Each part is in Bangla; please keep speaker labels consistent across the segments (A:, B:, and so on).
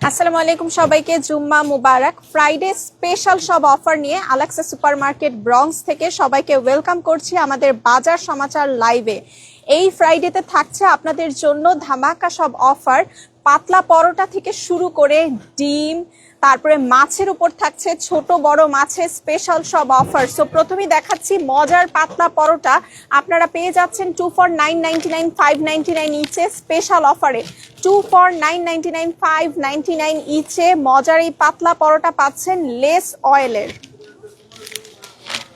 A: আসসালামু আলাইকুম সবাইকে, জুম্মা মুবারক। ফ্রাইডে স্পেশাল সব অফার নিয়ে আলেক্সা সুপারমার্কেট ব্রঙ্কস থেকে সবাইকে ওয়েলকাম করছি আমাদের বাজার সমাচার লাইভে। এই ফ্রাইডেতে থাকছে আপনাদের জন্য ধামাকা সব অফার। পাতলা পরোটা থেকে শুরু করে ডিম, তারপরে মাছের উপর থাকছে ছোট বড় মাছের স্পেশাল সব অফার। সো প্রথমেই দেখাচ্ছি মজার পাতলা পরোটা। আপনারা পেয়ে যাচ্ছেন 2 for 9.99, 5.99 ইচে স্পেশাল অফারে। 2 for 9.99, 5.99 ইচে মজার এই পাতলা পরোটা পাচ্ছেন লেস অয়েলের।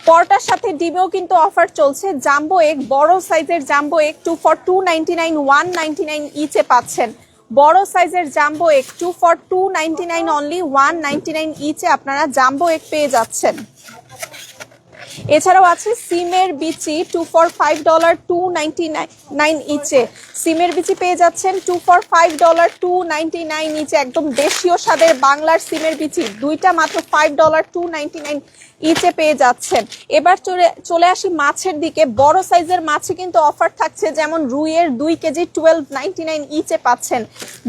A: পরোটার সাথে ডিমেও কিন্তু অফার চলছে। জাম্বো এগ, বড় সাইজের জাম্বো এগ 2 for 2.99, 1.99 ইচে পাচ্ছেন। বড় সাইজের জাম্বো এগ 2 for 2.99 অনলি, 1.99 ইচে আপনারা জাম্বো এগ পেয়ে যাচ্ছেন। এছাড়াও আছে সিমের বিচি 2 for $5, 2.99 ইচে। সিমের বিচি পেয়ে যাচ্ছেন 2 for $5, 2.99 ইচে। একদম দেশীয় স্বাদের বাংলার সিমের বিচি দুইটা মাত্র $5, 2.99 ইচে পেয়ে যাচ্ছেন। এবার চলে আসি মাছের দিকে। বড় সাইজের মাছে কিন্তু অফার থাকছে, যেমন রুইয়ের 2 কেজি 12.99 ইচে পাচ্ছেন।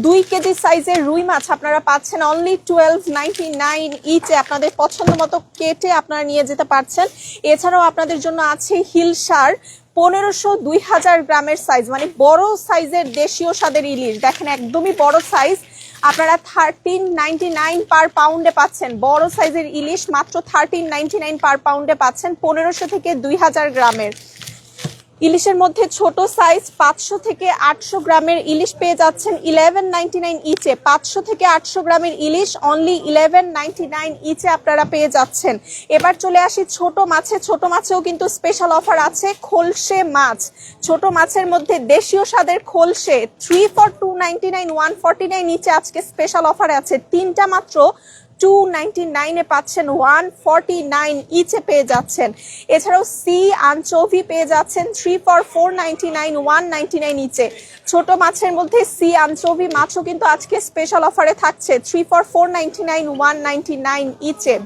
A: 2 কেজি সাইজের রুই মাছ আপনারা পাচ্ছেন অনলি 12.99 ইচে। আপনাদের পছন্দ মতো কেটে আপনারা নিয়ে যেতে পারছেন। এছাড়াও আপনাদের জন্য আছে হিলসার 1500-2000 গ্রামের সাইজ, মানে বড় সাইজের দেশীয় স্বাদের ইলিশ। দেখেন একদমই বড় সাইজ, আপনারা 13.99 পার পাউন্ডে পাচ্ছেন। বড় সাইজের ইলিশ মাত্র 13.99 পার পাউন্ডে পাচ্ছেন 1500 থেকে 2000 গ্রামের। ইলিশের মধ্যে ছোট সাইজ 500 থেকে 800 গ্রামের ইলিশ পেয়ে যাচ্ছেন 11.99 ইচে। 500 থেকে 800 গ্রামের ইলিশ অনলি 11.99 ইচে আপনারা পেয়ে যাচ্ছেন। এবার চলে আসি ছোট মাছে। ছোট মাছেও কিন্তু স্পেশাল অফার আছে। খোলসে মাছ, ছোট মাছের মধ্যে দেশীয় স্বাদের খোলসে 3 for 2.99, 1.49 ইচে আজকে স্পেশাল অফারে আছে। তিনটা মাত্র 2.99 এ পাচ্ছেন, 1.49 ইচে পেয়ে যাচ্ছেন। এছাড়াও সি আনচোভি পেয়ে যাচ্ছেন 3 for 4.99, 1.99 ইচে। ছোট মাছের মধ্যে সি আনচোভি মাছও কিন্তু আজকে স্পেশাল অফারে থাকছে 3 for 4.99, 1.99 ইচে।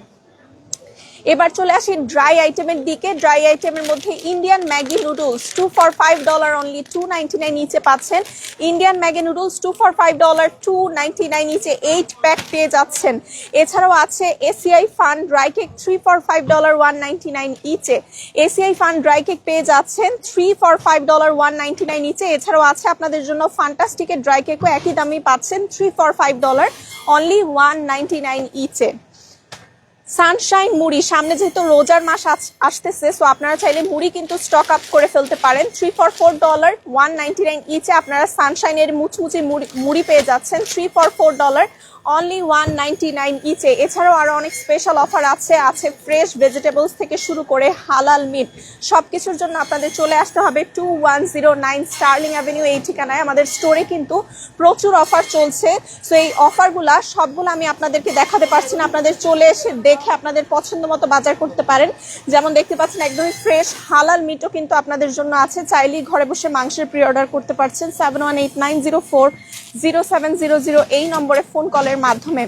A: এবার চলে আসি ড্রাই আইটেমের দিকে। ড্রাই আইটেমের মধ্যে Indian Maggi noodles 2 for $5 only, 2.99 each পাচ্ছেন। Indian Maggi noodles 2 for $5, 2.99 each 8 pack পেয়ে যাচ্ছেন। এছাড়াও আছে ACI fun dry cake 3 for $5, 1.99 each. ACI fun dry cake পেয়ে যাচ্ছেন 3 for $5, 1.99 ইচে। এছাড়াও আছে আপনাদের জন্য ফান্টাস্টিকের ড্রাই কেকও একই দামই পাচ্ছেন 3 for $5 অনলি, 1.99 ইচে। সানশাইন মুড়ি, সামনে যেহেতু রোজার মাস আসতেছে, সো আপনারা চাইলে মুড়ি কিন্তু স্টক আপ করে ফেলতে পারেন। 3 for $4, 1.99 ইচে আপনারা সানশাইনের মুচমুচি মুড়ি পেয়ে যাচ্ছেন 3 for $4 অনলি, 1.99 ইচে। এছাড়াও আরো অনেক স্পেশাল অফার আছে ফ্রেশ ভেজিটেবলস থেকে শুরু করে হালাল মিট। সবকিছুর জন্য আপনাদের চলে আসতে হবে 2109 স্টার্লিং অ্যাভিনিউ এই ঠিকানায়। আমাদের স্টোরে কিন্তু প্রচুর অফার চলছে। সো এই অফারগুলা সবগুলো আমি আপনাদেরকে দেখাতে পারছি না, আপনাদের চলে এসে দেখে আপনাদের পছন্দ মতো বাজার করতে পারেন। যেমন দেখতে পাচ্ছেন একদমই ফ্রেশ হালাল মিটও কিন্তু আপনাদের জন্য আছে। চাইলেই ঘরে বসে মাংসের প্রি অর্ডার করতে পারছেন 7189040700 এই নম্বরে ফোন কলের মাধ্যমে।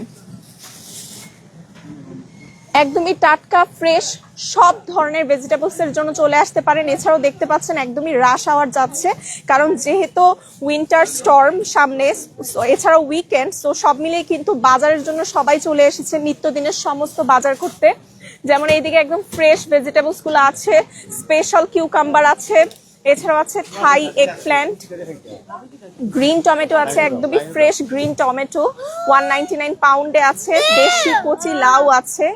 A: একদমই টাটকা ফ্রেশ সব ধরনের ভেজিটেবলস এর জন্য চলে আসতে পারেন। এছাড়াও দেখতে পাচ্ছেন একদমই রাশ আওয়ার যাচ্ছে, কারণ যেহেতু উইন্টার স্টর্ম সামনে, এছাড়াও উইকেন্ড, সো সব মিলিয়ে কিন্তু বাজারের জন্য সবাই চলে এসেছে নিত্যদিনের সমস্ত বাজার করতে। যেমন এইদিকে একদম ফ্রেশ ভেজিটেবলস গুলো আছে, স্পেশাল কিউকাম্বার আছে, এছাড়াও আছে থাই এগ প্ল্যান্ট, গ্রিন টমেটো আছে, একদমই ফ্রেশ গ্রিন টমেটো 1.99 পাউন্ডে আছে। দেশি কচি লাউ আছে,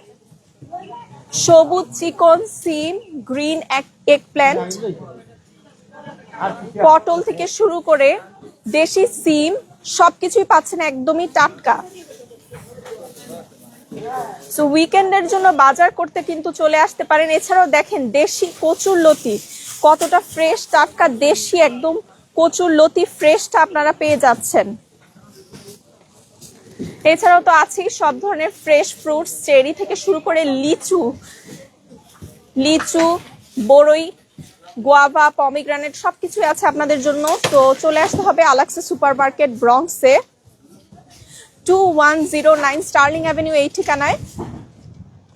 A: সবুজ চিকন সিম, গ্রিন এগ প্ল্যান্ট, পটল থেকে শুরু করে দেশি সিম সবকিছুই পাচ্ছেন একদমই টাটকা। সো উইকেন্ডের জন্য বাজার করতে কিন্তু চলে আসতে পারেন। এছাড়াও দেখেন দেশি কচুর লতি কতটা ফ্রেশ টাটকা, দেশি একদম কচুর লতি ফ্রেশটা আপনারা পেয়ে যাচ্ছেন। এছাড়াও তো আছেই সব ধরনের ফ্রেশ ফ্রুটস, চেরি থেকে শুরু করে লিচু, বরই, গোয়াভা, পমিগ্রানেট সবকিছুই আছে আপনাদের জন্য। তো চলে আসতে হবে আলেক্সা সুপারমার্কেট ব্রঙ্কসে 2109 স্টার্লিং অ্যাভিনিউ এই ঠিকানায়।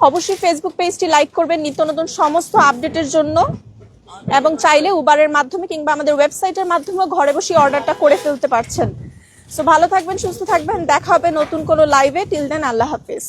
A: অবশ্যই ফেসবুক পেজটি লাইক করবেন নিত্য নতুন সমস্ত আপডেটের জন্য, এবং চাইলে উবারের মাধ্যমে কিংবা আমাদের ওয়েবসাইটের মাধ্যমে ঘরে বসে অর্ডারটা করে ফেলতে পারছেন। সো ভালো থাকবেন, সুস্থ থাকবেন, দেখা হবে নতুন কোনো লাইভে। টিল দেন, আল্লাহ হাফিজ।